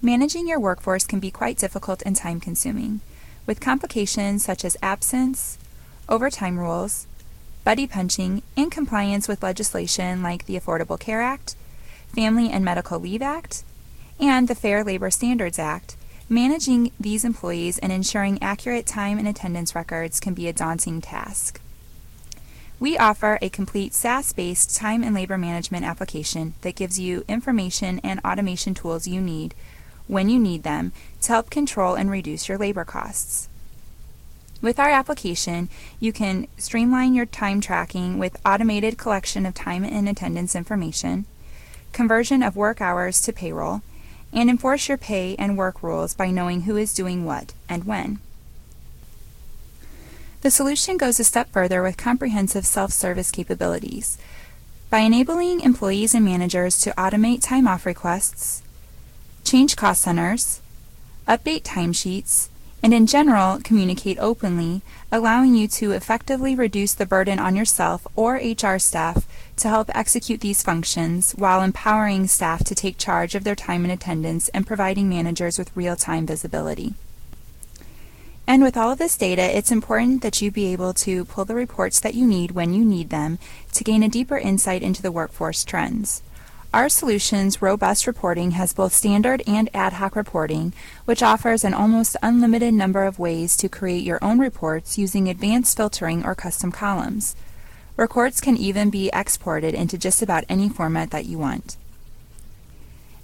Managing your workforce can be quite difficult and time-consuming, with complications such as absence, overtime rules, buddy punching, and compliance with legislation like the Affordable Care Act, Family and Medical Leave Act, and the Fair Labor Standards Act. Managing these employees and ensuring accurate time and attendance records can be a daunting task. We offer a complete SaaS-based time and labor management application that gives you information and automation tools you need when you need them to help control and reduce your labor costs. With our application, you can streamline your time tracking with automated collection of time and attendance information, conversion of work hours to payroll, and enforce your pay and work rules by knowing who is doing what and when. The solution goes a step further with comprehensive self-service capabilities. By enabling employees and managers to automate time-off requests, change cost centers, update timesheets, and in general communicate openly, allowing you to effectively reduce the burden on yourself or HR staff to help execute these functions while empowering staff to take charge of their time and attendance and providing managers with real-time visibility. And with all of this data, it's important that you be able to pull the reports that you need when you need them to gain a deeper insight into the workforce trends. Our solution's robust reporting has both standard and ad hoc reporting, which offers an almost unlimited number of ways to create your own reports using advanced filtering or custom columns. Reports can even be exported into just about any format that you want.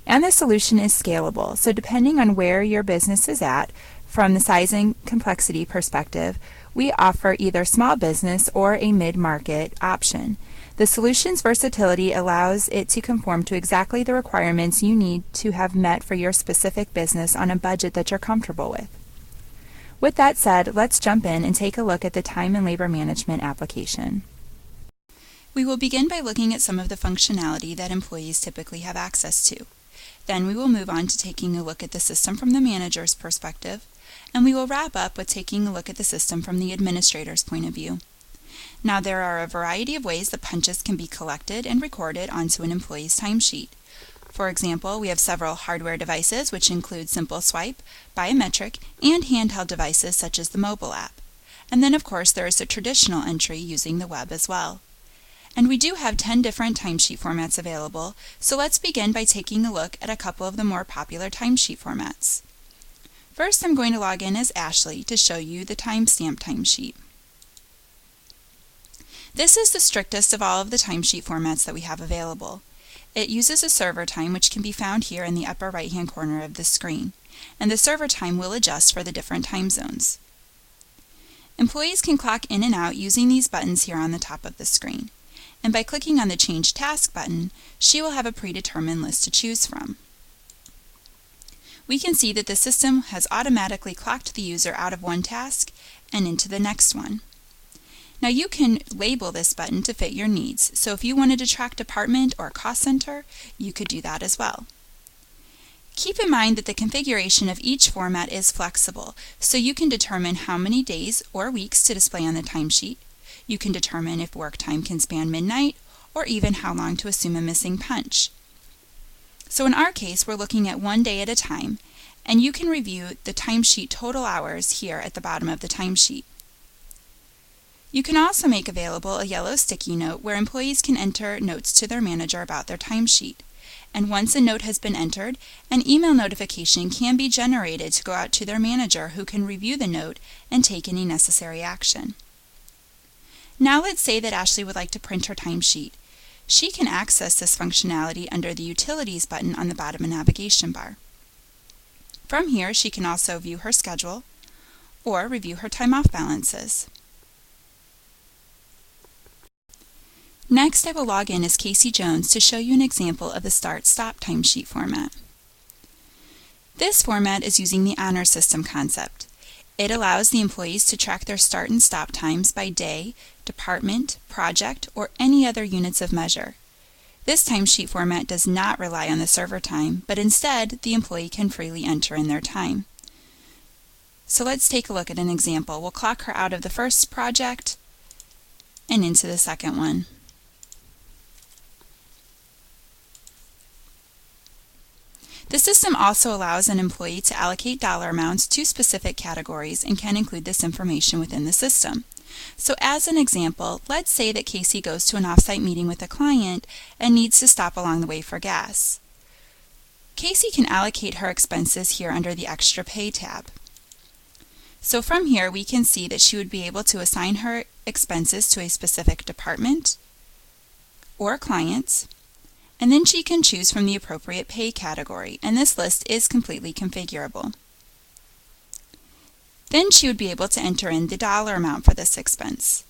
And the solution is scalable, so depending on where your business is at, from the size and complexity perspective, we offer either small business or a mid-market option. The solution's versatility allows it to conform to exactly the requirements you need to have met for your specific business on a budget that you're comfortable with. With that said, let's jump in and take a look at the time and labor management application. We will begin by looking at some of the functionality that employees typically have access to. Then we will move on to taking a look at the system from the manager's perspective, and we will wrap up with taking a look at the system from the administrator's point of view. Now, there are a variety of ways that punches can be collected and recorded onto an employee's timesheet. For example, we have several hardware devices, which include Simple Swipe, biometric, and handheld devices such as the mobile app. And then, of course, there is the traditional entry using the web as well. And we do have 10 different timesheet formats available, so let's begin by taking a look at a couple of the more popular timesheet formats. First, I'm going to log in as Ashley to show you the timestamp timesheet. This is the strictest of all of the timesheet formats that we have available. It uses a server time, which can be found here in the upper right-hand corner of the screen, and the server time will adjust for the different time zones. Employees can clock in and out using these buttons here on the top of the screen, and by clicking on the Change Task button, she will have a predetermined list to choose from. We can see that the system has automatically clocked the user out of one task and into the next one. Now you can label this button to fit your needs, so if you wanted to track department or cost center, you could do that as well. Keep in mind that the configuration of each format is flexible, so you can determine how many days or weeks to display on the timesheet. You can determine if work time can span midnight, or even how long to assume a missing punch. So in our case, we're looking at 1 day at a time, and you can review the timesheet total hours here at the bottom of the timesheet. You can also make available a yellow sticky note where employees can enter notes to their manager about their timesheet. And once a note has been entered, an email notification can be generated to go out to their manager, who can review the note and take any necessary action. Now let's say that Ashley would like to print her timesheet. She can access this functionality under the Utilities button on the bottom of the navigation bar. From here, she can also view her schedule or review her time-off balances. Next, I will log in as Casey Jones to show you an example of the Start-Stop timesheet format. This format is using the honor system concept. It allows the employees to track their start and stop times by day, department, project, or any other units of measure. This timesheet format does not rely on the server time, but instead the employee can freely enter in their time. So let's take a look at an example. We'll clock her out of the first project and into the second one. The system also allows an employee to allocate dollar amounts to specific categories and can include this information within the system. So as an example, let's say that Casey goes to an off-site meeting with a client and needs to stop along the way for gas. Casey can allocate her expenses here under the Extra Pay tab. So from here we can see that she would be able to assign her expenses to a specific department or clients, and then she can choose from the appropriate pay category, and this list is completely configurable. Then she would be able to enter in the dollar amount for this expense.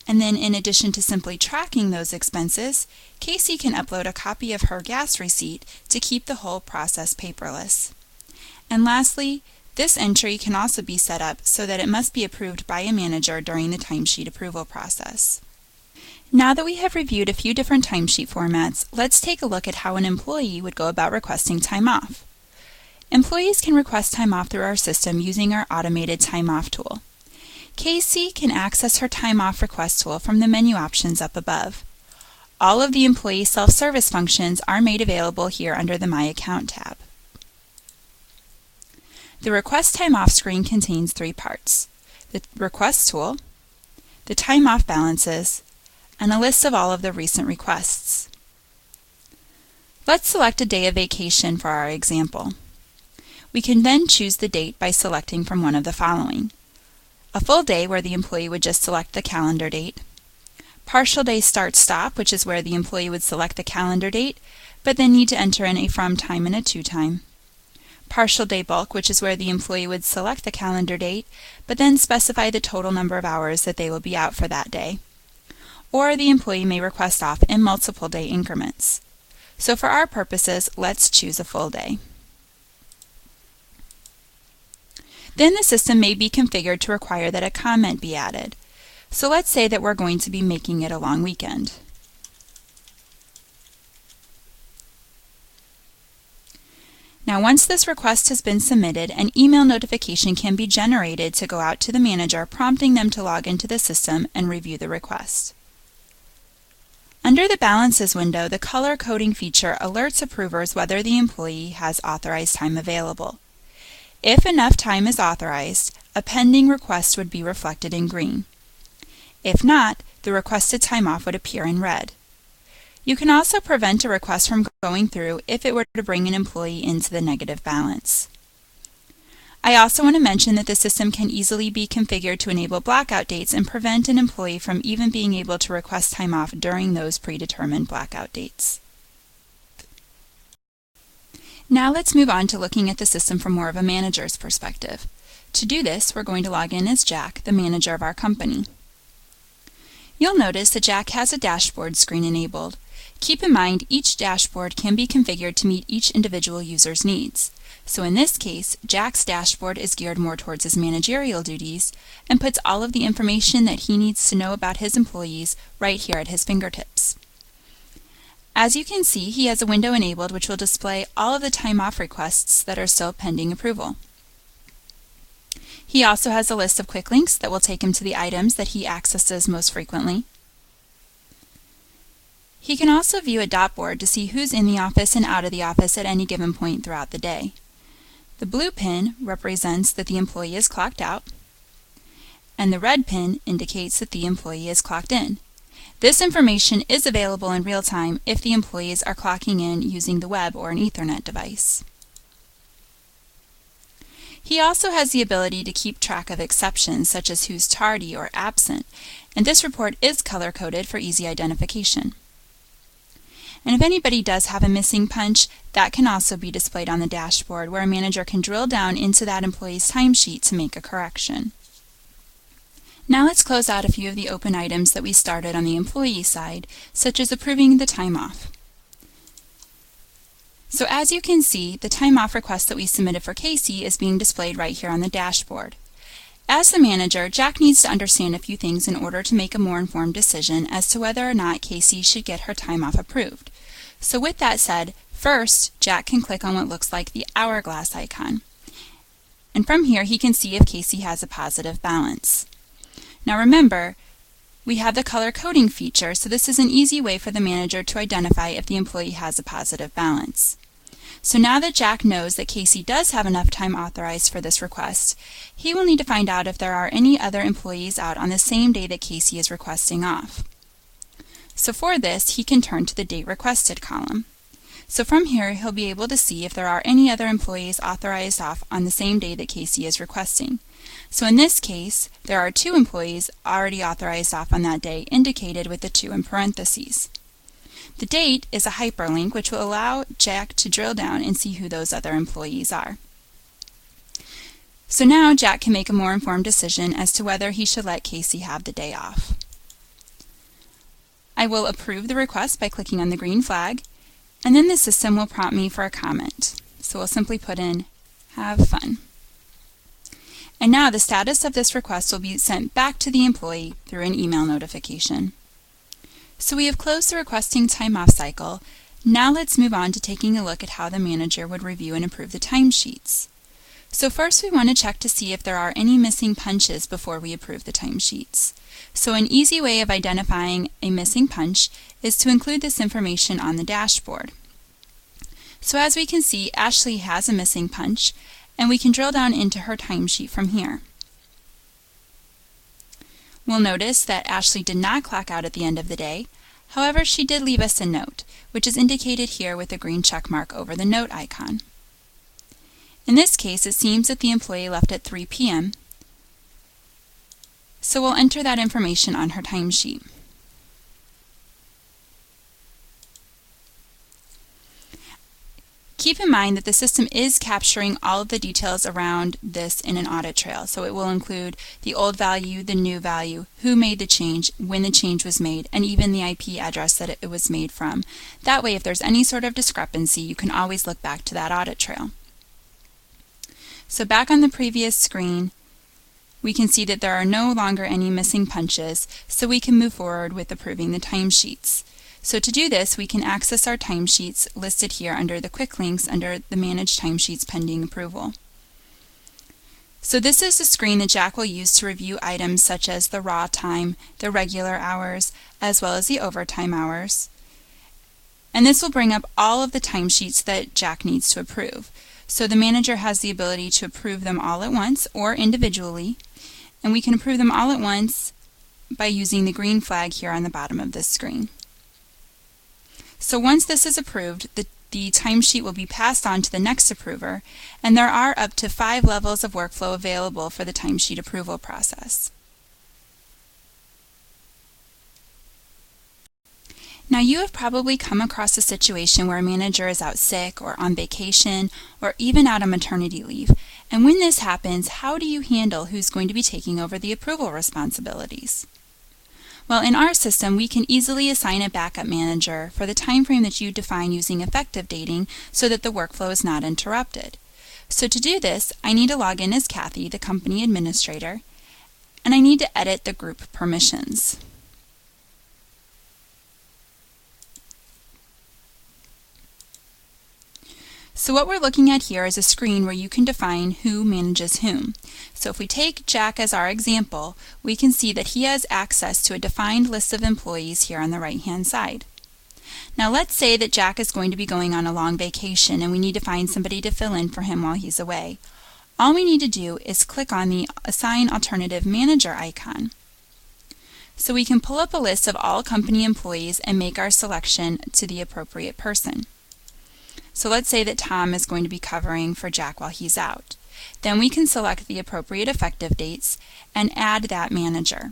And then in addition to simply tracking those expenses, Casey can upload a copy of her gas receipt to keep the whole process paperless. And lastly, this entry can also be set up so that it must be approved by a manager during the timesheet approval process. Now that we have reviewed a few different timesheet formats, let's take a look at how an employee would go about requesting time off. Employees can request time off through our system using our automated time off tool. Casey can access her time off request tool from the menu options up above. All of the employee self-service functions are made available here under the My Account tab. The Request Time Off screen contains three parts: the request tool, the time off balances, and a list of all of the recent requests. Let's select a day of vacation for our example. We can then choose the date by selecting from one of the following: a full day, where the employee would just select the calendar date; partial day start-stop, which is where the employee would select the calendar date, but then need to enter in a from time and a to time; partial day bulk, which is where the employee would select the calendar date, but then specify the total number of hours that they will be out for that day; or the employee may request off in multiple day increments. So for our purposes, let's choose a full day. Then the system may be configured to require that a comment be added. So let's say that we're going to be making it a long weekend. Now once this request has been submitted, an email notification can be generated to go out to the manager, prompting them to log into the system and review the request. Under the Balances window, the color coding feature alerts approvers whether the employee has authorized time available. If enough time is authorized, a pending request would be reflected in green. If not, the requested time off would appear in red. You can also prevent a request from going through if it were to bring an employee into the negative balance. I also want to mention that the system can easily be configured to enable blackout dates and prevent an employee from even being able to request time off during those predetermined blackout dates. Now let's move on to looking at the system from more of a manager's perspective. To do this, we're going to log in as Jack, the manager of our company. You'll notice that Jack has a dashboard screen enabled. Keep in mind, each dashboard can be configured to meet each individual user's needs. So in this case, Jack's dashboard is geared more towards his managerial duties and puts all of the information that he needs to know about his employees right here at his fingertips. As you can see, he has a window enabled which will display all of the time off requests that are still pending approval. He also has a list of quick links that will take him to the items that he accesses most frequently. He can also view a dot board to see who's in the office and out of the office at any given point throughout the day. The blue pin represents that the employee is clocked out, and the red pin indicates that the employee is clocked in. This information is available in real time if the employees are clocking in using the web or an Ethernet device. He also has the ability to keep track of exceptions such as who's tardy or absent, and this report is color-coded for easy identification. And if anybody does have a missing punch, that can also be displayed on the dashboard where a manager can drill down into that employee's timesheet to make a correction. Now let's close out a few of the open items that we started on the employee side, such as approving the time off. So as you can see, the time off request that we submitted for Casey is being displayed right here on the dashboard. As the manager, Jack needs to understand a few things in order to make a more informed decision as to whether or not Casey should get her time off approved. So with that said, first, Jack can click on what looks like the hourglass icon. And from here, he can see if Casey has a positive balance. Now remember, we have the color coding feature, so this is an easy way for the manager to identify if the employee has a positive balance. So now that Jack knows that Casey does have enough time authorized for this request, he will need to find out if there are any other employees out on the same day that Casey is requesting off. So for this, he can turn to the Date Requested column. So from here, he'll be able to see if there are any other employees authorized off on the same day that Casey is requesting. So in this case, there are 2 employees already authorized off on that day, indicated with the 2 in parentheses. The date is a hyperlink which will allow Jack to drill down and see who those other employees are. So now Jack can make a more informed decision as to whether he should let Casey have the day off. I will approve the request by clicking on the green flag, and then the system will prompt me for a comment. So we'll simply put in, "Have fun." And now the status of this request will be sent back to the employee through an email notification. So we have closed the requesting time off cycle. Now let's move on to taking a look at how the manager would review and approve the timesheets. So first we want to check to see if there are any missing punches before we approve the timesheets. So an easy way of identifying a missing punch is to include this information on the dashboard. So as we can see, Ashley has a missing punch, and we can drill down into her timesheet from here. We'll notice that Ashley did not clock out at the end of the day. However, she did leave us a note, which is indicated here with a green check mark over the note icon. In this case, it seems that the employee left at 3 p.m., so we'll enter that information on her timesheet. Keep in mind that the system is capturing all of the details around this in an audit trail. So it will include the old value, the new value, who made the change, when the change was made, and even the IP address that it was made from. That way, if there's any sort of discrepancy, you can always look back to that audit trail. So back on the previous screen, we can see that there are no longer any missing punches, so we can move forward with approving the timesheets. So to do this, we can access our timesheets listed here under the quick links under the Manage Timesheets pending approval. So this is the screen that Jack will use to review items such as the raw time, the regular hours, as well as the overtime hours. And this will bring up all of the timesheets that Jack needs to approve. So the manager has the ability to approve them all at once or individually, and we can approve them all at once by using the green flag here on the bottom of this screen. So once this is approved, the timesheet will be passed on to the next approver, and there are up to 5 levels of workflow available for the timesheet approval process. Now you have probably come across a situation where a manager is out sick or on vacation or even out on maternity leave. And when this happens, how do you handle who's going to be taking over the approval responsibilities? Well, in our system, we can easily assign a backup manager for the time frame that you define using effective dating so that the workflow is not interrupted. So to do this, I need to log in as Kathy, the company administrator, and I need to edit the group permissions. So what we're looking at here is a screen where you can define who manages whom. So if we take Jack as our example, we can see that he has access to a defined list of employees here on the right-hand side. Now let's say that Jack is going to be going on a long vacation and we need to find somebody to fill in for him while he's away. All we need to do is click on the Assign Alternative Manager icon. So we can pull up a list of all company employees and make our selection to the appropriate person. So let's say that Tom is going to be covering for Jack while he's out. Then we can select the appropriate effective dates and add that manager.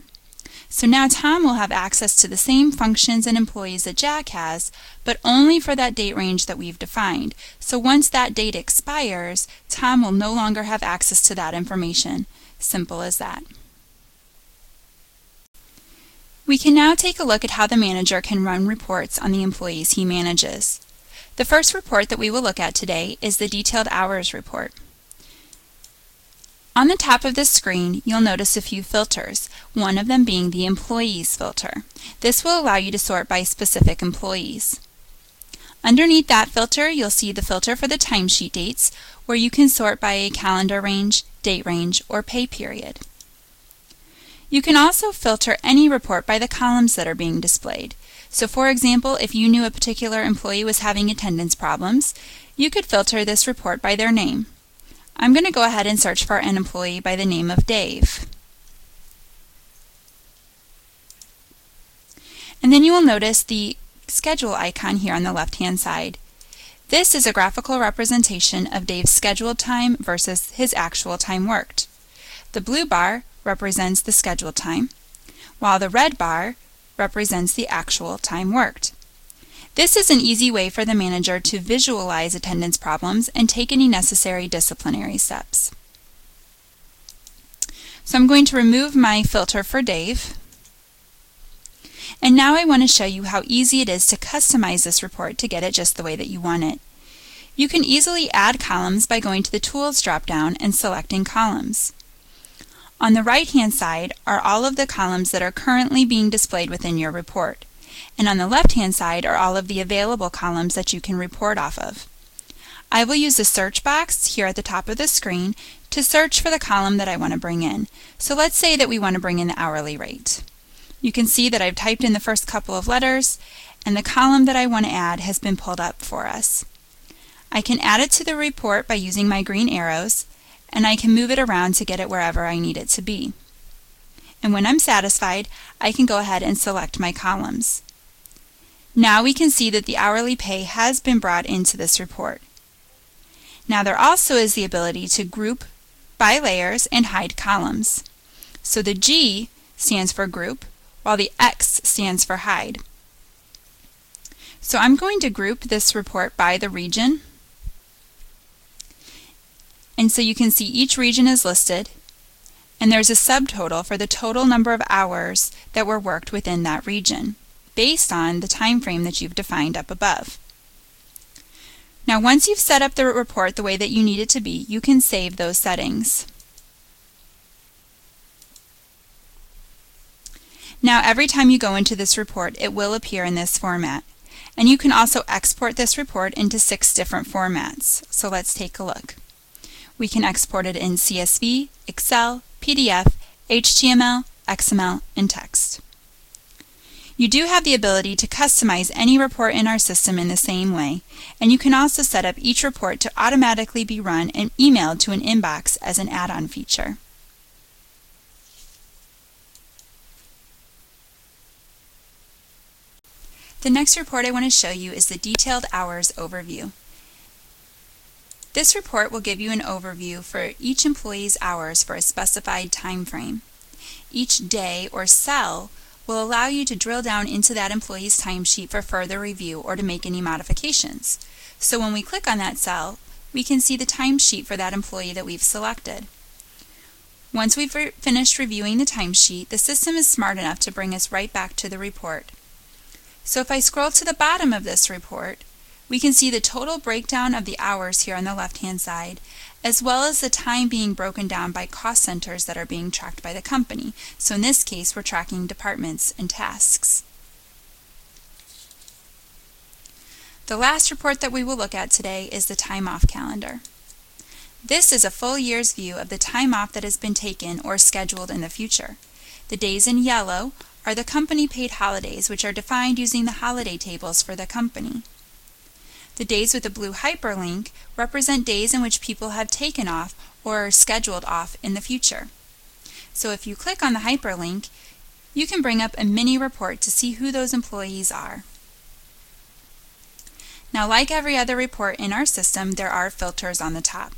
So now Tom will have access to the same functions and employees that Jack has, but only for that date range that we've defined. So once that date expires, Tom will no longer have access to that information. Simple as that. We can now take a look at how the manager can run reports on the employees he manages. The first report that we will look at today is the Detailed Hours report. On the top of this screen, you'll notice a few filters, one of them being the Employees filter. This will allow you to sort by specific employees. Underneath that filter, you'll see the filter for the timesheet dates, where you can sort by a calendar range, date range, or pay period. You can also filter any report by the columns that are being displayed. So for example, if you knew a particular employee was having attendance problems, You could filter this report by their name. I'm going to go ahead and search for an employee by the name of Dave. And then you will notice the schedule icon here on the left-hand side. This is a graphical representation of Dave's scheduled time versus his actual time worked. The blue bar represents the scheduled time, while the red bar represents the actual time worked. This is an easy way for the manager to visualize attendance problems and take any necessary disciplinary steps. So I'm going to remove my filter for Dave. And now I want to show you how easy it is to customize this report to get it just the way that you want it. You can easily add columns by going to the Tools drop-down and selecting Columns. On the right-hand side are all of the columns that are currently being displayed within your report. And on the left-hand side are all of the available columns that you can report off of. I will use the search box here at the top of the screen to search for the column that I want to bring in. So let's say that we want to bring in the hourly rate. You can see that I've typed in the first couple of letters, and the column that I want to add has been pulled up for us. I can add it to the report by using my green arrows, and I can move it around to get it wherever I need it to be. And when I'm satisfied, I can go ahead and select my columns. Now we can see that the hourly pay has been brought into this report. Now there also is the ability to group by layers and hide columns. So the G stands for group, while the X stands for hide. So I'm going to group this report by the region. And so you can see each region is listed, and there's a subtotal for the total number of hours that were worked within that region, based on the time frame that you've defined up above. Now once you've set up the report the way that you need it to be, you can save those settings. Now every time you go into this report, it will appear in this format. And you can also export this report into 6 different formats. So let's take a look. We can export it in CSV, Excel, PDF, HTML, XML, and text. You do have the ability to customize any report in our system in the same way, and you can also set up each report to automatically be run and emailed to an inbox as an add-on feature. The next report I want to show you is the Detailed Hours Overview. This report will give you an overview for each employee's hours for a specified time frame. Each day or cell will allow you to drill down into that employee's timesheet for further review or to make any modifications. So when we click on that cell, we can see the timesheet for that employee that we've selected. Once we've finished reviewing the timesheet, the system is smart enough to bring us right back to the report. So if I scroll to the bottom of this report, we can see the total breakdown of the hours here on the left-hand side, as well as the time being broken down by cost centers that are being tracked by the company. So in this case, we're tracking departments and tasks. The last report that we will look at today is the time off calendar. This is a full year's view of the time off that has been taken or scheduled in the future. The days in yellow are the company-paid holidays, which are defined using the holiday tables for the company. The days with the blue hyperlink represent days in which people have taken off or are scheduled off in the future. So if you click on the hyperlink, you can bring up a mini report to see who those employees are. Now, like every other report in our system, there are filters on the top.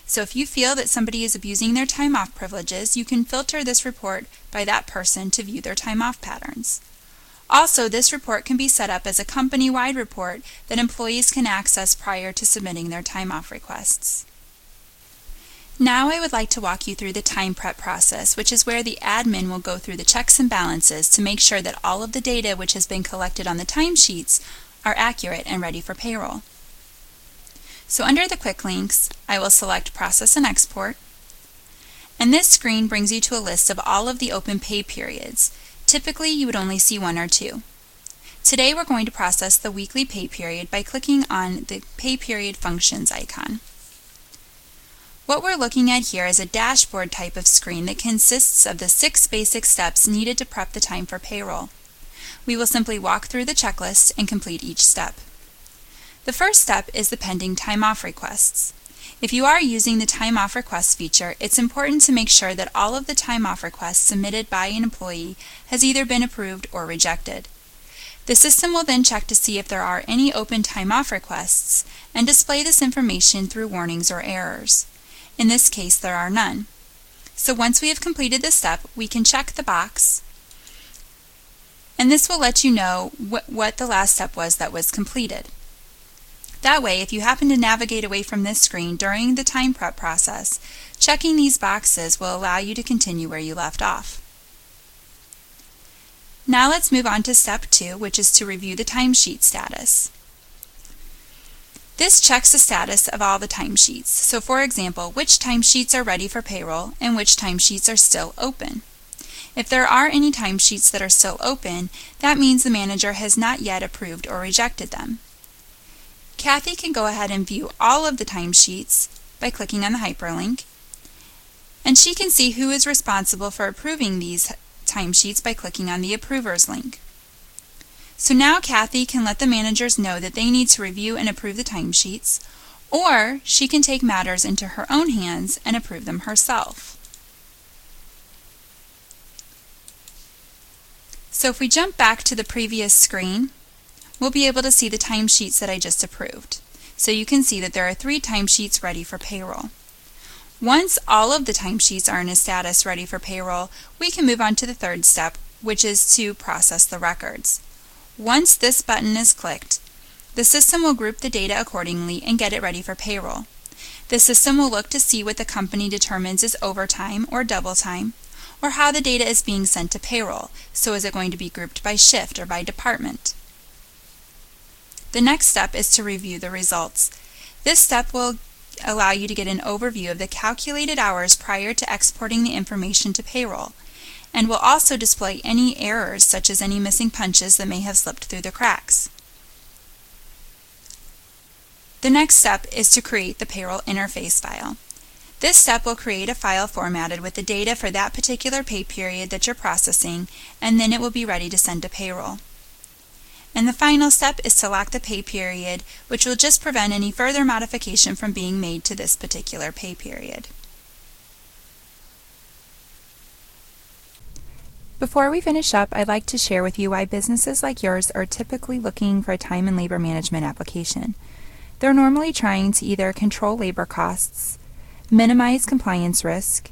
So if you feel that somebody is abusing their time off privileges, you can filter this report by that person to view their time off patterns. Also, this report can be set up as a company-wide report that employees can access prior to submitting their time off requests. Now I would like to walk you through the time prep process, which is where the admin will go through the checks and balances to make sure that all of the data which has been collected on the timesheets are accurate and ready for payroll. So under the quick links, I will select Process and Export, and this screen brings you to a list of all of the open pay periods. Typically, you would only see 1 or 2. Today, we're going to process the weekly pay period by clicking on the Pay Period Functions icon. What we're looking at here is a dashboard type of screen that consists of the 6 basic steps needed to prep the time for payroll. We will simply walk through the checklist and complete each step. The first step is the pending time off requests. If you are using the time off request feature, it's important to make sure that all of the time off requests submitted by an employee has either been approved or rejected. The system will then check to see if there are any open time off requests and display this information through warnings or errors. In this case, there are none. So once we have completed this step, we can check the box, and this will let you know what the last step was that was completed. That way, if you happen to navigate away from this screen during the time prep process, checking these boxes will allow you to continue where you left off. Now let's move on to step 2, which is to review the timesheet status. This checks the status of all the timesheets. So for example, which timesheets are ready for payroll and which timesheets are still open. If there are any timesheets that are still open, that means the manager has not yet approved or rejected them. Kathy can go ahead and view all of the timesheets by clicking on the hyperlink, and she can see who is responsible for approving these timesheets by clicking on the Approvers link. So now Kathy can let the managers know that they need to review and approve the timesheets, or she can take matters into her own hands and approve them herself. So if we jump back to the previous screen, we'll be able to see the timesheets that I just approved. So you can see that there are 3 timesheets ready for payroll. Once all of the timesheets are in a status ready for payroll, we can move on to the third step, which is to process the records. Once this button is clicked, the system will group the data accordingly and get it ready for payroll. The system will look to see what the company determines is overtime or double time, or how the data is being sent to payroll. So is it going to be grouped by shift or by department? The next step is to review the results. This step will allow you to get an overview of the calculated hours prior to exporting the information to payroll, and will also display any errors such as any missing punches that may have slipped through the cracks. The next step is to create the payroll interface file. This step will create a file formatted with the data for that particular pay period that you're processing, and then it will be ready to send to payroll. And the final step is to lock the pay period, which will just prevent any further modification from being made to this particular pay period. Before we finish up, I'd like to share with you why businesses like yours are typically looking for a time and labor management application. They're normally trying to either control labor costs, minimize compliance risk,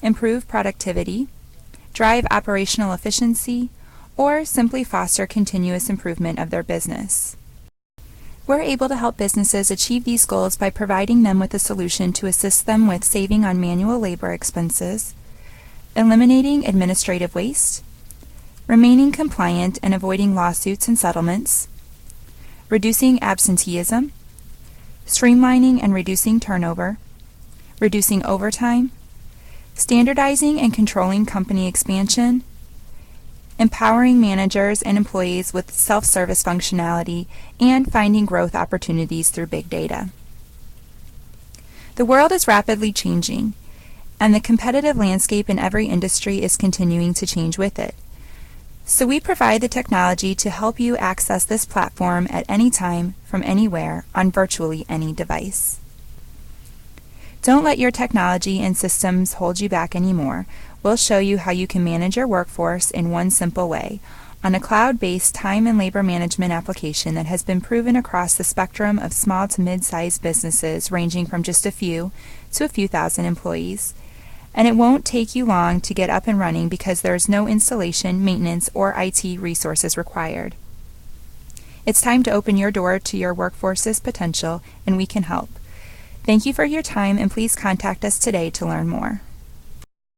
improve productivity, drive operational efficiency, or simply foster continuous improvement of their business. We're able to help businesses achieve these goals by providing them with a solution to assist them with saving on manual labor expenses, eliminating administrative waste, remaining compliant and avoiding lawsuits and settlements, reducing absenteeism, streamlining and reducing turnover, reducing overtime, standardizing and controlling company expansion, empowering managers and employees with self-service functionality, and finding growth opportunities through big data. The world is rapidly changing, and the competitive landscape in every industry is continuing to change with it. So we provide the technology to help you access this platform at any time, from anywhere, on virtually any device. Don't let your technology and systems hold you back anymore. We'll show you how you can manage your workforce in one simple way, on a cloud-based time and labor management application that has been proven across the spectrum of small to mid-sized businesses ranging from just a few to a few thousand employees. And it won't take you long to get up and running because there is no installation, maintenance, or IT resources required. It's time to open your door to your workforce's potential, and we can help. Thank you for your time, and please contact us today to learn more.